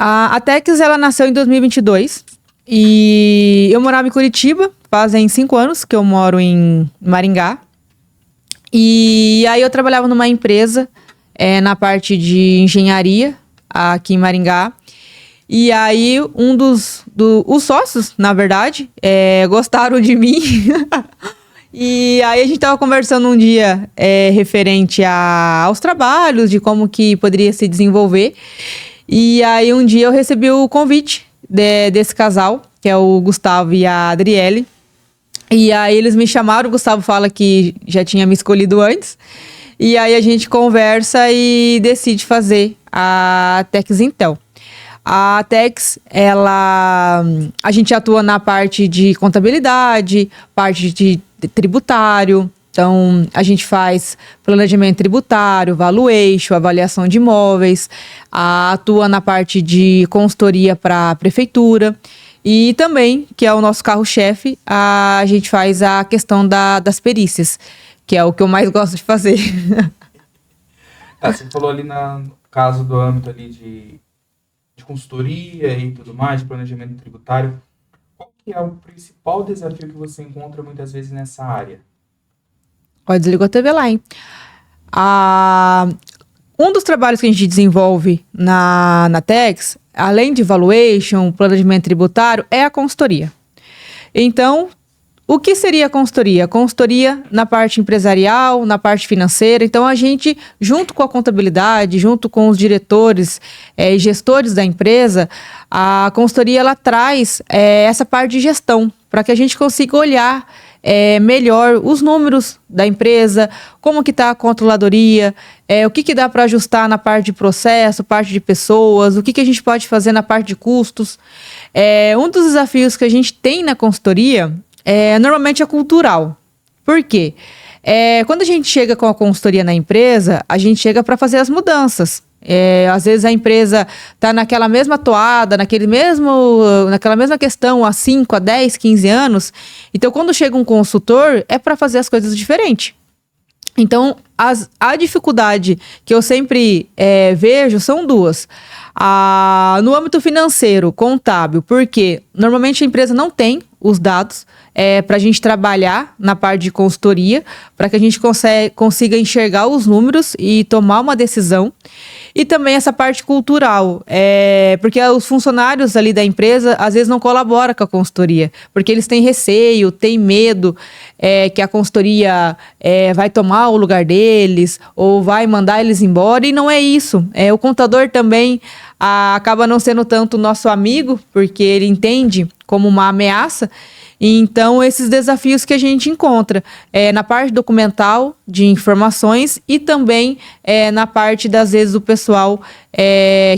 A Tex, ela nasceu em 2022 e eu morava em Curitiba, fazem 5 anos que eu moro em Maringá. E aí eu trabalhava numa empresa na parte de engenharia aqui em Maringá. E aí os sócios, na verdade, gostaram de mim. E aí a gente tava conversando um dia referente aos trabalhos, de como que poderia se desenvolver. E aí um dia eu recebi o convite desse casal, que é o Gustavo e a Adriele. E aí eles me chamaram, o Gustavo fala que já tinha me escolhido antes. E aí a gente conversa e decide fazer a Tex Intel. A Tex, a gente atua na parte de contabilidade, parte de tributário. Então, a gente faz planejamento tributário, valuation, avaliação de imóveis, atua na parte de consultoria para a prefeitura. E também, que é o nosso carro-chefe, a gente faz a questão das perícias, que é o que eu mais gosto de fazer. Você falou ali no caso do âmbito ali de consultoria e tudo mais, de planejamento tributário. Qual que é o principal desafio que você encontra muitas vezes nessa área? Ó, desligou a TV lá, hein? Um dos trabalhos que a gente desenvolve na Tex, além de valuation, planejamento tributário, é a consultoria. Então, o que seria a consultoria? Consultoria na parte empresarial, na parte financeira. Então, a gente, junto com a contabilidade, junto com os diretores e gestores da empresa, a consultoria ela traz essa parte de gestão, para que a gente consiga olhar melhor os números da empresa, como que está a controladoria, o que dá para ajustar na parte de processo, parte de pessoas, o que a gente pode fazer na parte de custos. Um dos desafios que a gente tem na consultoria normalmente é cultural. Por quê? Quando a gente chega com a consultoria na empresa, a gente chega para fazer as mudanças. Às vezes a empresa está naquela mesma toada, naquela mesma questão há 5, a 10, 15 anos. Então, quando chega um consultor, é para fazer as coisas diferente. Então, a dificuldade que eu sempre vejo são duas. No âmbito financeiro, contábil, porque normalmente a empresa não tem os dados para a gente trabalhar na parte de consultoria, para que a gente consiga enxergar os números e tomar uma decisão. E também essa parte cultural, porque os funcionários ali da empresa às vezes não colaboram com a consultoria, porque eles têm receio, têm medo que a consultoria vai tomar o lugar deles ou vai mandar eles embora, e não é isso. O contador também acaba não sendo tanto nosso amigo, porque ele entende como uma ameaça. Então, esses desafios que a gente encontra na parte documental de informações e também na parte, das vezes, do pessoal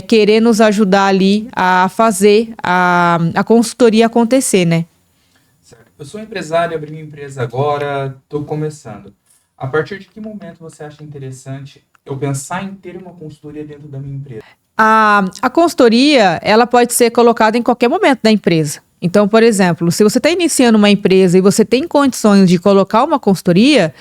querer nos ajudar ali a fazer a consultoria acontecer, né? Certo. Eu sou empresário, abri minha empresa agora, estou começando. A partir de que momento você acha interessante eu pensar em ter uma consultoria dentro da minha empresa? A consultoria, ela pode ser colocada em qualquer momento da empresa. Então, por exemplo, se você está iniciando uma empresa e você tem condições de colocar uma consultoria,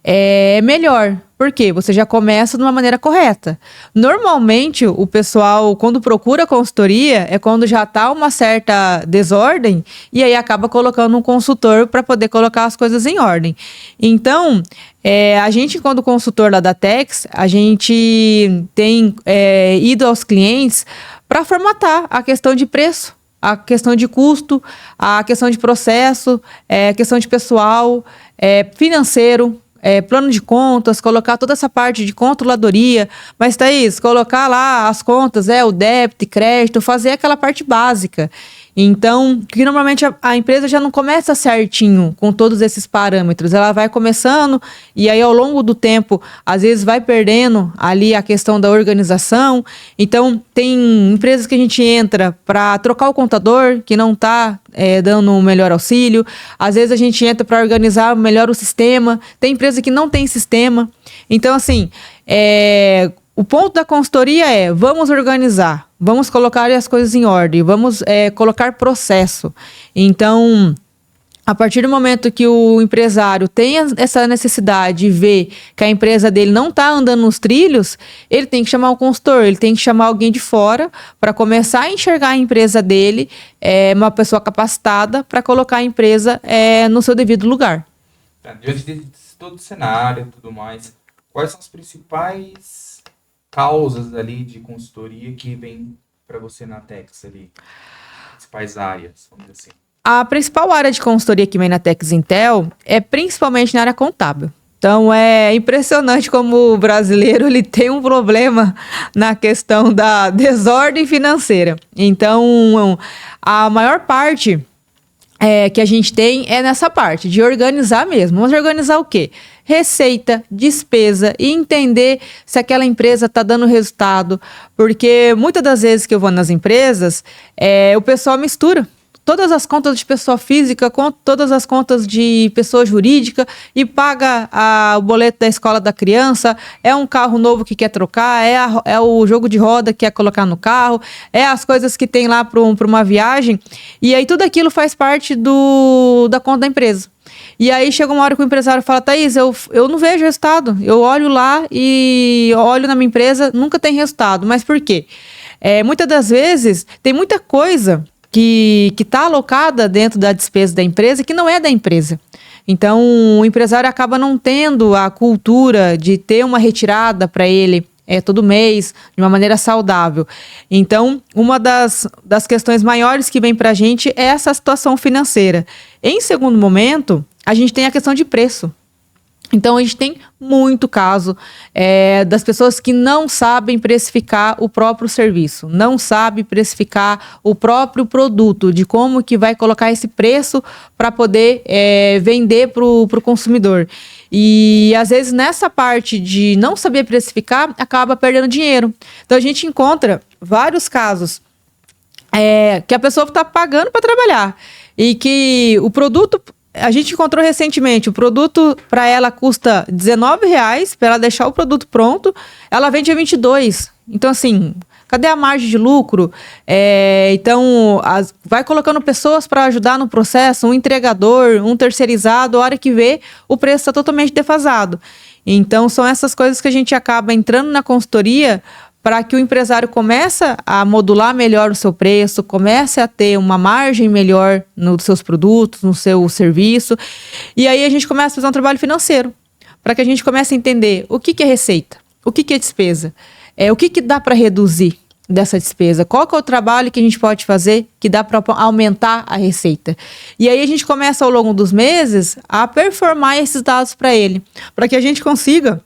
é melhor. Por quê? Você já começa de uma maneira correta. Normalmente, o pessoal, quando procura consultoria, é quando já está uma certa desordem e aí acaba colocando um consultor para poder colocar as coisas em ordem. Então, a gente, quando consultor lá da Tex, a gente tem ido aos clientes para formatar a questão de preço, a questão de custo, a questão de processo, a questão de pessoal, financeiro, plano de contas, colocar toda essa parte de controladoria. Mas, Thaís, colocar lá as contas, o débito e crédito, fazer aquela parte básica. Então, que normalmente a empresa já não começa certinho com todos esses parâmetros. Ela vai começando e aí ao longo do tempo, às vezes vai perdendo ali a questão da organização. Então, tem empresas que a gente entra para trocar o contador, que não está dando um melhor auxílio. Às vezes a gente entra para organizar melhor o sistema. Tem empresa que não tem sistema. Então, assim, o ponto da consultoria vamos organizar, vamos colocar as coisas em ordem, vamos colocar processo. Então, A partir do momento que o empresário tem essa necessidade de ver que a empresa dele não está andando nos trilhos, ele tem que chamar um consultor, ele tem que chamar alguém de fora para começar a enxergar a empresa dele, uma pessoa capacitada para colocar a empresa no seu devido lugar. Diante de todo o cenário e tudo mais, quais são as principais causas ali de consultoria que vem para você na Tex ali? Principais áreas, vamos dizer assim. A principal área de consultoria que vem na Tex Intel é principalmente na área contábil. Então, é impressionante como o brasileiro ele tem um problema na questão da desordem financeira. Então, a maior parte que a gente tem é nessa parte de organizar mesmo. Mas organizar o quê? Receita, despesa e entender se aquela empresa está dando resultado. Porque muitas das vezes que eu vou nas empresas, o pessoal mistura todas as contas de pessoa física com todas as contas de pessoa jurídica e paga o boleto da escola da criança, é um carro novo que quer trocar, é o jogo de roda que quer colocar no carro, é as coisas que tem lá para uma viagem, e aí tudo aquilo faz parte da conta da empresa. E aí chega uma hora que o empresário fala, Thaís, eu não vejo resultado, eu olho lá e olho na minha empresa, nunca tem resultado, mas por quê? Muitas das vezes tem muita coisa que está alocada dentro da despesa da empresa que não é da empresa. Então, o empresário acaba não tendo a cultura de ter uma retirada para ele todo mês, de uma maneira saudável. Então, uma das questões maiores que vem para a gente é essa situação financeira. Em segundo momento, a gente tem a questão de preço. Então, a gente tem muito caso das pessoas que não sabem precificar o próprio serviço, não sabem precificar o próprio produto, de como que vai colocar esse preço para poder vender para o consumidor. E, às vezes, nessa parte de não saber precificar, acaba perdendo dinheiro. Então, a gente encontra vários casos que a pessoa está pagando para trabalhar e que o produto... A gente encontrou recentemente, o produto para ela custa R$19 para ela deixar o produto pronto, ela vende a R$22. Então, assim, cadê a margem de lucro? Então, vai colocando pessoas para ajudar no processo, um entregador, um terceirizado, a hora que vê, o preço está totalmente defasado. Então, são essas coisas que a gente acaba entrando na consultoria para que o empresário comece a modular melhor o seu preço, comece a ter uma margem melhor nos seus produtos, no seu serviço. E aí a gente começa a fazer um trabalho financeiro, para que a gente comece a entender o que é receita, o que é despesa, o que dá para reduzir dessa despesa, qual que é o trabalho que a gente pode fazer que dá para aumentar a receita. E aí a gente começa ao longo dos meses a performar esses dados para ele, para que a gente consiga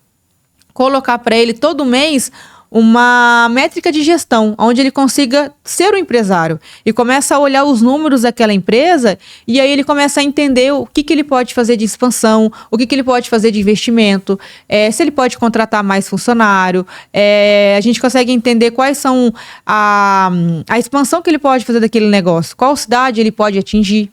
colocar para ele todo mês uma métrica de gestão, onde ele consiga ser um empresário e começa a olhar os números daquela empresa e aí ele começa a entender o que ele pode fazer de expansão, o que ele pode fazer de investimento, se ele pode contratar mais funcionário, a gente consegue entender quais são a expansão que ele pode fazer daquele negócio, qual cidade ele pode atingir.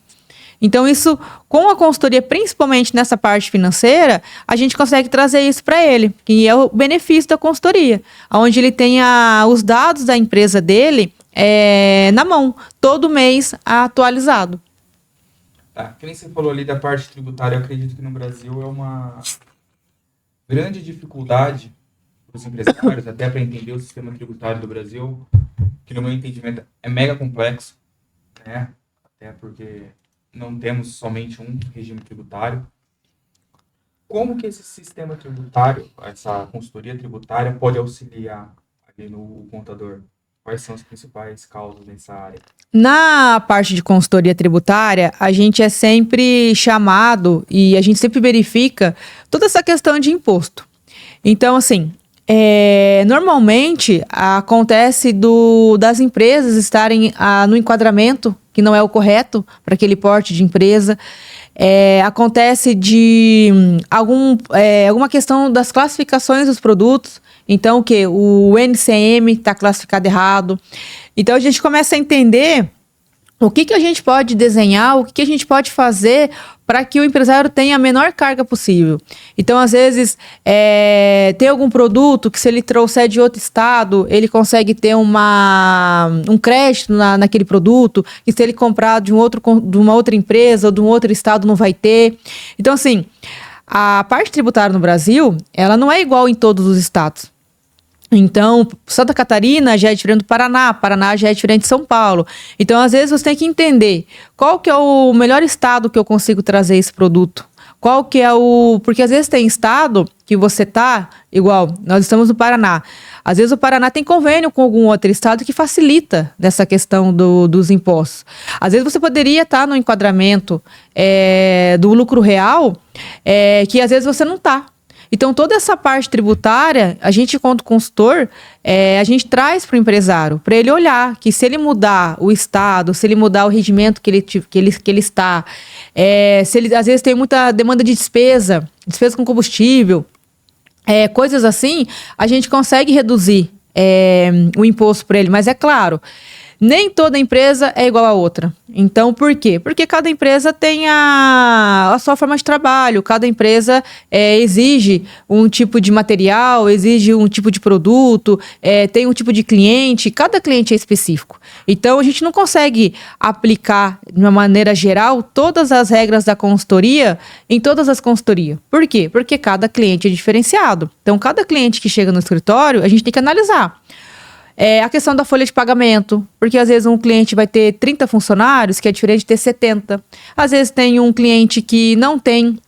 Então, isso, com a consultoria, principalmente nessa parte financeira, a gente consegue trazer isso para ele, que é o benefício da consultoria, onde ele tenha os dados da empresa dele na mão, todo mês atualizado. Tá, que nem você falou ali da parte tributária, eu acredito que no Brasil é uma grande dificuldade para os empresários, até para entender o sistema tributário do Brasil, que no meu entendimento é mega complexo, né? Até porque não temos somente um regime tributário. Como que esse sistema tributário, essa consultoria tributária, pode auxiliar ali no contador? Quais são as principais causas nessa área? Na parte de consultoria tributária, a gente é sempre chamado e a gente sempre verifica toda essa questão de imposto. Então, assim, normalmente acontece das empresas estarem no enquadramento que não é o correto para aquele porte de empresa. Acontece de alguma questão das classificações dos produtos. Então, o quê? O NCM está classificado errado. Então, a gente começa a entender O que a gente pode desenhar, o que a gente pode fazer para que o empresário tenha a menor carga possível. Então, às vezes, tem algum produto que, se ele trouxer de outro estado, ele consegue ter um crédito naquele produto, e se ele comprar de uma outra empresa ou de um outro estado, não vai ter. Então, assim, a parte tributária no Brasil, ela não é igual em todos os estados. Então, Santa Catarina já é diferente do Paraná, Paraná já é diferente de São Paulo. Então, às vezes, você tem que entender qual que é o melhor estado que eu consigo trazer esse produto. Qual que é o... Porque, às vezes, tem estado que você tá... Igual, nós estamos no Paraná. Às vezes, o Paraná tem convênio com algum outro estado que facilita nessa questão dos impostos. Às vezes, você poderia estar no enquadramento do lucro real, que, às vezes, você não está. Então, toda essa parte tributária, a gente, quanto consultor, a gente traz para o empresário, para ele olhar que, se ele mudar o estado, se ele mudar o regimento que ele está, se ele, às vezes, tem muita demanda de despesa com combustível, coisas assim, a gente consegue reduzir o imposto para ele. Mas, é claro, nem toda empresa é igual a outra. Então, por quê? Porque cada empresa tem a sua forma de trabalho, cada empresa exige um tipo de material, exige um tipo de produto, tem um tipo de cliente, cada cliente é específico. Então, a gente não consegue aplicar, de uma maneira geral, todas as regras da consultoria em todas as consultorias. Por quê? Porque cada cliente é diferenciado. Então, cada cliente que chega no escritório, a gente tem que analisar. A questão da folha de pagamento, porque às vezes um cliente vai ter 30 funcionários, que é diferente de ter 70. Às vezes tem um cliente que não tem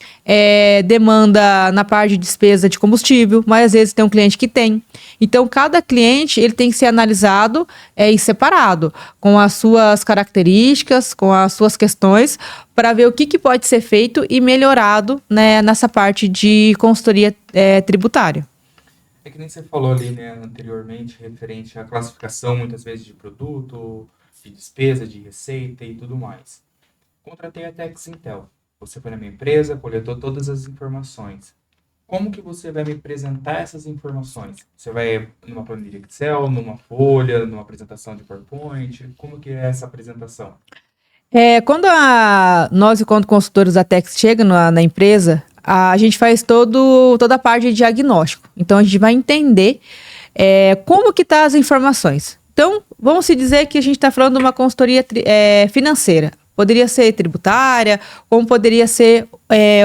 demanda na parte de despesa de combustível, mas às vezes tem um cliente que tem. Então, cada cliente ele tem que ser analisado e separado, com as suas características, com as suas questões, para ver o que pode ser feito e melhorado, né, nessa parte de consultoria tributária. É que nem você falou ali, né, anteriormente, referente à classificação, muitas vezes, de produto, de despesa, de receita e tudo mais. Contratei a Texintel. Você foi na minha empresa, coletou todas as informações. Como que você vai me apresentar essas informações? Você vai numa planilha Excel, numa folha, numa apresentação de PowerPoint? Como que é essa apresentação? Quando nós, enquanto consultores da Tex, chega na empresa, a gente faz toda a parte de diagnóstico. Então, a gente vai entender como que tá as informações. Então, vamos se dizer que a gente está falando de uma consultoria financeira. Poderia ser tributária, como poderia ser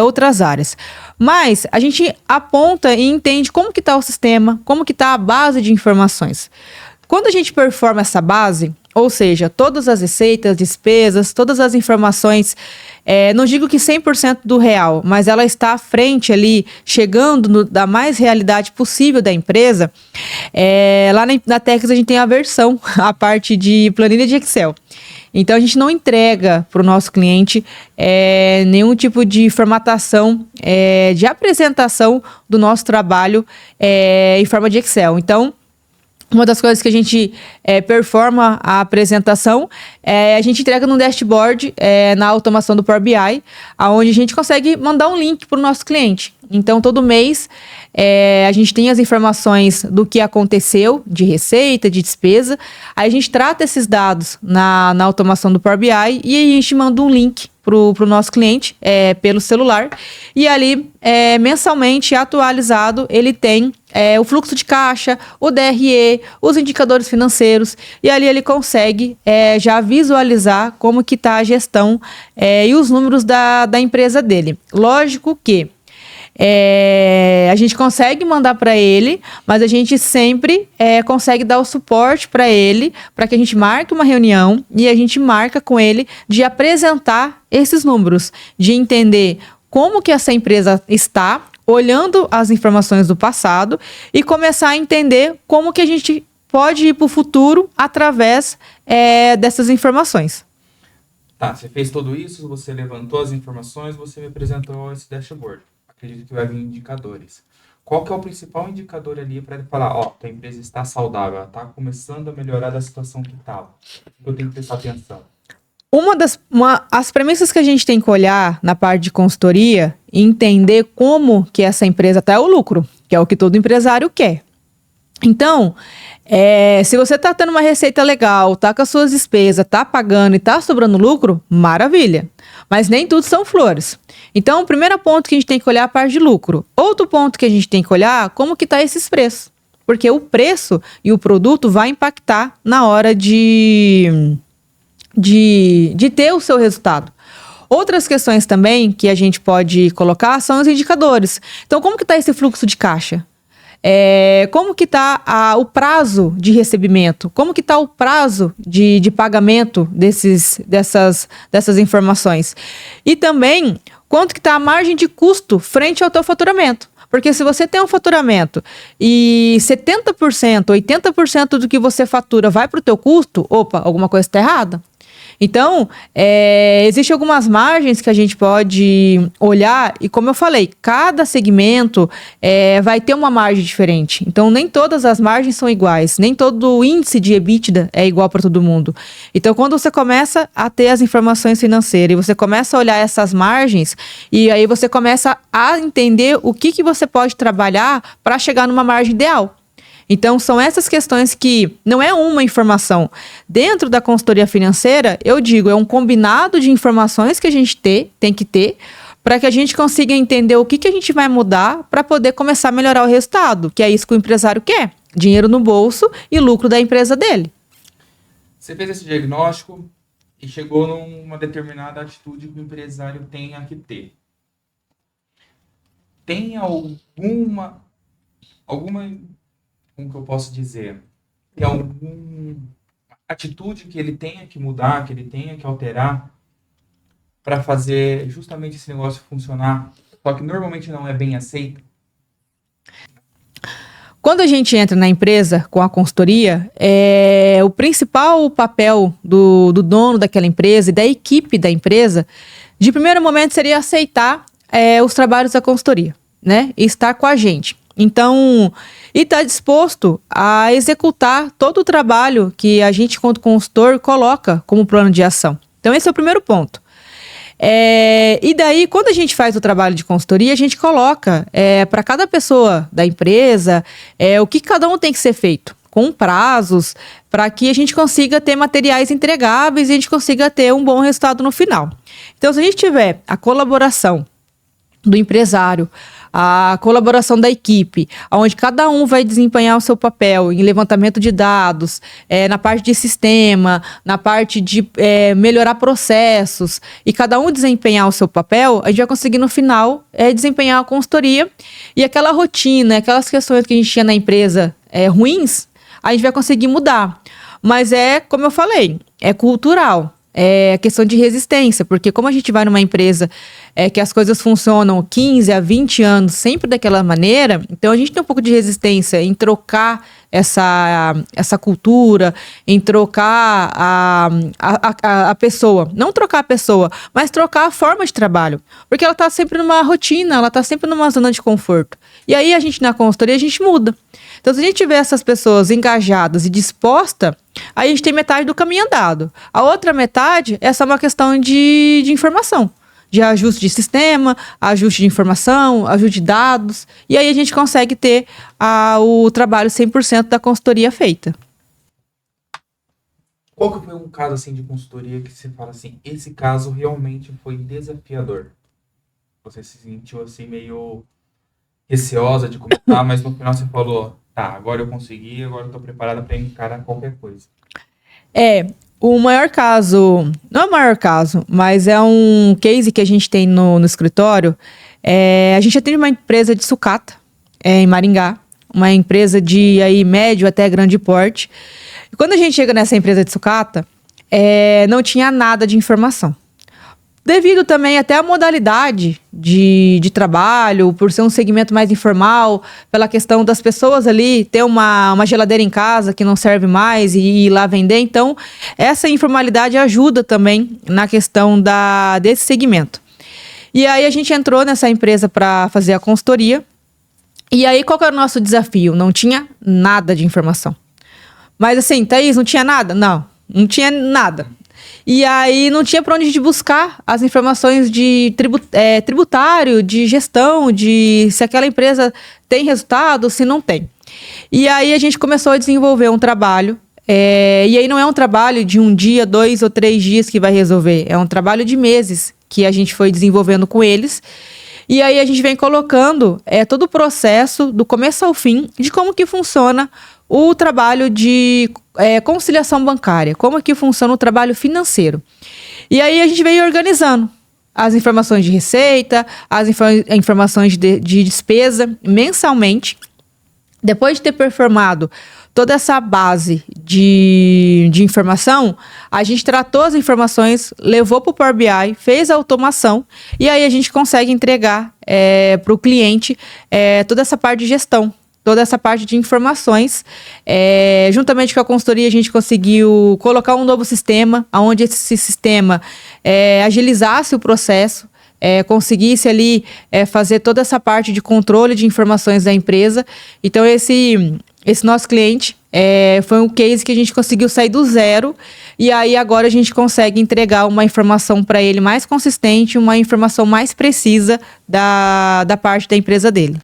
outras áreas. Mas a gente aponta e entende como que está o sistema, como que está a base de informações. Quando a gente performa essa base, ou seja, todas as receitas, despesas, todas as informações, não digo que 100% do real, mas ela está à frente ali, chegando da mais realidade possível da empresa, lá na Tex a gente tem a versão, a parte de planilha de Excel. Então, a gente não entrega para o nosso cliente nenhum tipo de formatação, de apresentação do nosso trabalho em forma de Excel. Então, uma das coisas que a gente performa a apresentação, a gente entrega no dashboard, na automação do Power BI, onde a gente consegue mandar um link para o nosso cliente. Então, todo mês, a gente tem as informações do que aconteceu, de receita, de despesa. Aí a gente trata esses dados na automação do Power BI e a gente manda um link para o nosso cliente pelo celular. E ali, mensalmente atualizado, ele tem o fluxo de caixa, o DRE, os indicadores financeiros. E ali ele consegue já visualizar como que está a gestão e os números da empresa dele. Lógico que a gente consegue mandar para ele, mas a gente sempre consegue dar o suporte para ele, para que a gente marque uma reunião e a gente marca com ele de apresentar esses números, de entender como que essa empresa está, olhando as informações do passado e começar a entender como que a gente pode ir para o futuro através dessas informações. Tá, você fez tudo isso, você levantou as informações, você me apresentou esse dashboard. Acredito que vai vir indicadores. Qual que é o principal indicador ali para ele falar, a empresa está saudável, ela está começando a melhorar da situação que estava? Eu tenho que prestar atenção. As premissas que a gente tem que olhar na parte de consultoria e entender como que essa empresa está é o lucro, que é o que todo empresário quer. Então, se você está tendo uma receita legal, tá com as suas despesas, tá pagando e tá sobrando lucro, maravilha. Mas nem tudo são flores. Então, o primeiro ponto que a gente tem que olhar é a parte de lucro. Outro ponto que a gente tem que olhar, como que tá esses preços. Porque o preço e o produto vai impactar na hora de ter o seu resultado. Outras questões também que a gente pode colocar são os indicadores. Então, como que está esse fluxo de caixa? Como que está o prazo de recebimento? Como que está o prazo de pagamento dessas informações? E também, quanto que está a margem de custo frente ao teu faturamento? Porque se você tem um faturamento e 70%, 80% do que você fatura vai para o teu custo, opa, alguma coisa está errada. Então, existem algumas margens que a gente pode olhar e, como eu falei, cada segmento vai ter uma margem diferente. Então, nem todas as margens são iguais, nem todo o índice de EBITDA é igual para todo mundo. Então, quando você começa a ter as informações financeiras e você começa a olhar essas margens, e aí você começa a entender o que você pode trabalhar para chegar numa margem ideal. Então, são essas questões que não é uma informação. Dentro da consultoria financeira, eu digo, é um combinado de informações que a gente tem que ter para que a gente consiga entender o que a gente vai mudar para poder começar a melhorar o resultado, que é isso que o empresário quer. Dinheiro no bolso e lucro da empresa dele. Você fez esse diagnóstico e chegou numa determinada atitude que o empresário tenha que ter. Tem alguma como que eu posso dizer? Tem alguma atitude que ele tenha que mudar, que ele tenha que alterar para fazer justamente esse negócio funcionar, só que normalmente não é bem aceito? Quando a gente entra na empresa com a consultoria, o principal papel do dono daquela empresa e da equipe da empresa, de primeiro momento, seria aceitar os trabalhos da consultoria, né? E estar com a gente. Então, e estar disposto a executar todo o trabalho que a gente, enquanto consultor, coloca como plano de ação. Então, esse é o primeiro ponto. E daí, quando a gente faz o trabalho de consultoria, a gente coloca para cada pessoa da empresa o que cada um tem que ser feito, com prazos, para que a gente consiga ter materiais entregáveis e a gente consiga ter um bom resultado no final. Então, se a gente tiver a colaboração do empresário, a colaboração da equipe, onde cada um vai desempenhar o seu papel em levantamento de dados, na parte de sistema, na parte de melhorar processos, e cada um desempenhar o seu papel, a gente vai conseguir no final desempenhar a consultoria, e aquela rotina, aquelas questões que a gente tinha na empresa ruins, a gente vai conseguir mudar. Mas como eu falei, é cultural. É questão de resistência, porque como a gente vai numa empresa que as coisas funcionam 15 a 20 anos sempre daquela maneira, então a gente tem um pouco de resistência em trocar essa cultura, em trocar a pessoa. Não trocar a pessoa, mas trocar a forma de trabalho. Porque ela está sempre numa rotina, ela está sempre numa zona de conforto. E aí a gente na consultoria, a gente muda. Então, se a gente tiver essas pessoas engajadas e dispostas, aí a gente tem metade do caminho andado. A outra metade é só uma questão de informação, de ajuste de sistema, ajuste de informação, ajuste de dados. E aí a gente consegue ter o trabalho 100% da consultoria feita. Qual que foi um caso assim de consultoria que você fala assim, esse caso realmente foi desafiador? Você se sentiu assim meio receosa de começar, mas no final você falou, tá, agora eu consegui, agora eu tô preparada para encarar qualquer coisa. O maior caso, não é o maior caso, mas é um case que a gente tem no escritório. A gente atende uma empresa de sucata, em Maringá, uma empresa de médio até grande porte. E quando a gente chega nessa empresa de sucata, não tinha nada de informação. Devido também até à modalidade de trabalho, por ser um segmento mais informal, pela questão das pessoas ali ter uma geladeira em casa que não serve mais e ir lá vender. Então, essa informalidade ajuda também na questão desse segmento. E aí a gente entrou nessa empresa para fazer a consultoria. E aí, qual que era o nosso desafio? Não tinha nada de informação. Mas assim, Thaís, não tinha nada? Não tinha nada. E aí não tinha para onde a gente buscar as informações de tributário, de gestão, de se aquela empresa tem resultado, se não tem. E aí a gente começou a desenvolver um trabalho. E aí não é um trabalho de um dia, 2 ou 3 dias que vai resolver. É um trabalho de meses que a gente foi desenvolvendo com eles. E aí a gente vem colocando todo o processo, do começo ao fim, de como que funciona o trabalho de conciliação bancária, como que funciona o trabalho financeiro. E aí a gente veio organizando as informações de receita, as informações de despesa mensalmente. Depois de ter performado toda essa base de informação, a gente tratou as informações, levou para o Power BI, fez a automação e aí a gente consegue entregar para o cliente toda essa parte de gestão, toda essa parte de informações. Juntamente com a consultoria, a gente conseguiu colocar um novo sistema, onde esse sistema agilizasse o processo, conseguisse ali fazer toda essa parte de controle de informações da empresa. Então, esse nosso cliente foi um case que a gente conseguiu sair do zero e aí agora a gente consegue entregar uma informação para ele mais consistente, uma informação mais precisa da parte da empresa dele.